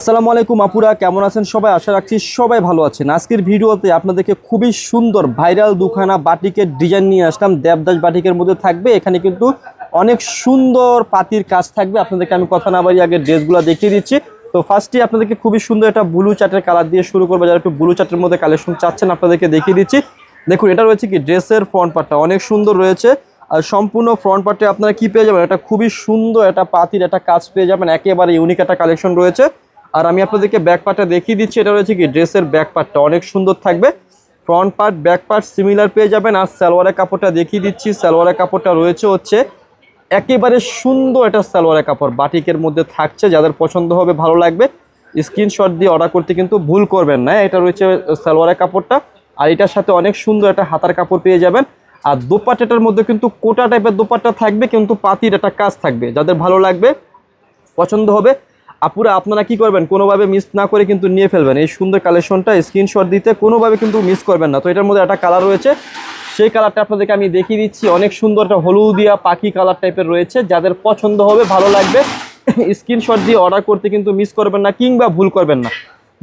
আসসালামু আলাইকুম আপুরা, কেমন আছেন সবাই? আশা রাখছি সবাই ভালো আছেন। আজকের ভিডিওতে আপনাদেরকে খুবই সুন্দর ভাইরাল দুখানা বাটিকের ডিজাইন নিয়ে আসলাম। দেবদাস বাটিকের মধ্যে থাকবে, এখানে কিন্তু অনেক সুন্দর পাতির কাজ থাকবে। আপনাদেরকে আমি কথা না বাড়িয়ে আগে ড্রেসগুলো দেখিয়ে দিচ্ছি। তো ফার্স্টে আপনাদেরকে খুবই সুন্দর একটা ব্লু চার্টের কালার দিয়ে শুরু করবো। যারা একটু ব্লু চার্টের মধ্যে কালেকশন চাচ্ছেন আপনাদেরকে দেখিয়ে দিচ্ছি। দেখুন, এটা রয়েছে কি ড্রেসের ফ্রন্ট পার্টটা অনেক সুন্দর রয়েছে। আর সম্পূর্ণ ফ্রন্ট পার্টে আপনারা কি পেয়ে যাবেন, এটা খুবই সুন্দর একটা পাতির একটা কাজ পেয়ে যাবেন। একেবারে ইউনিক একটা কালেকশন রয়েছে। আর আমি আপনাদেরকে ব্যাক পার্টটা দেখিয়ে দিচ্ছি। এটা রয়েছে কি ড্রেসের ব্যাক পার্টটা অনেক সুন্দর থাকবে। Front part back part similar পেয়ে যাবেন। আর সালোয়ারের কাপড়টা দেখিয়ে দিচ্ছি। সালোয়ারের কাপড়টা হচ্ছে একেবারে সুন্দর একটা সালোয়ারের কাপড় বাটিকের মধ্যে থাকছে। যাদের পছন্দ হবে, ভালো লাগবে, স্ক্রিনশট দিয়ে অর্ডার করতে কিন্তু ভুল করবেন না। এটা রয়েছে সালোয়ারের কাপড়টা। আর এটার সাথে অনেক সুন্দর একটা হাতার কাপড় পেয়ে যাবেন। আর দোপাট্টাটার মধ্যে কিন্তু কোটা টাইপের দোপাট্টা থাকবে, কিন্তু পাতির একটা কাজ থাকবে। যাদের ভালো লাগবে, পছন্দ হবে, আপুরা আপনারা কি করবেন, কোনোভাবে মিস না করে কিন্তু নিয়ে ফেলবেন এই সুন্দর কালেকশনটা। স্ক্রিনশট দিতে কোনোভাবে কিন্তু মিস করবেন না। তো এটার মধ্যে একটা কালার রয়েছে, সেই কালারটা আপনাদেরকে আমি দেখিয়ে দিচ্ছি। অনেক সুন্দর একটা হলুদিয়া পাখি কালার টাইপের রয়েছে। যাদের পছন্দ হবে, ভালো লাগবে, স্ক্রিনশট দিয়ে অর্ডার করতে কিন্তু মিস করবেন না কিংবা ভুল করবেন না।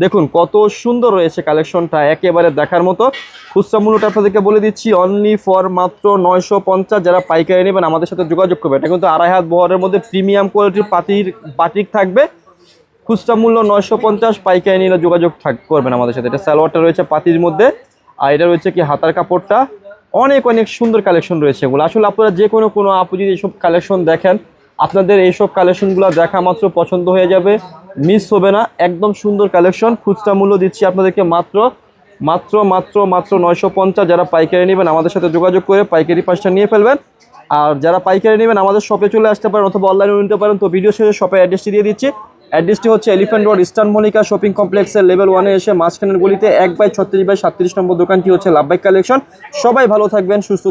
দেখুন কত সুন্দর রয়েছে কালেকশনটা, একেবারে দেখার মতো। খুচরা মূল্যটা আপনাদেরকে বলে দিচ্ছি, অনলি ফর মাত্র 950। যারা পাইকারি নেবেন আমাদের সাথে যোগাযোগ করবে। এটা কিন্তু আড়াই হাত বহরের মধ্যে প্রিমিয়াম কোয়ালিটির বাটিক থাকবে। খুচরা মূল্য 950, পাইকারি নিলে যোগাযোগ করবেন আমাদের সাথে। এটা সালোয়ারটা রয়েছে পাতির মধ্যে। আর এটা রয়েছে কি হাতার কাপড়টা। অনেক অনেক সুন্দর কালেকশন রয়েছে এগুলো। আসলে আপনারা যে কোনো আপু যদি এইসব কালেকশন দেখেন, আপনাদের এইসব কালেকশনগুলো দেখা মাত্র পছন্দ হয়ে যাবে, মিস হবে না। একদম সুন্দর কালেকশন। খুচরা মূল্য দিচ্ছি আপনাদেরকে মাত্র মাত্র মাত্র মাত্র 950। যারা পাইকারি নেবেন আমাদের সাথে যোগাযোগ করে পাইকারি পাঁচটা নিয়ে ফেলবেন। আর যারা পাইকারি নেবেন আমাদের শপে চলে আসতে পারেন অথবা অনলাইনে নিতে পারেন। তো ভিডিও শেষে শপের অ্যাড্রেসটি দিয়ে দিচ্ছি। অ্যাড্রেসটি হচ্ছে elephant road, eastern Mallika shopping কমপ্লেক্সের লেভেল 1-এ এসে মাঝখানের গলিতে 1/36/37 নম্বর দোকানটি হচ্ছে লাভবাই কালেকশন। সবাই ভালো থাকবেন, সুস্থ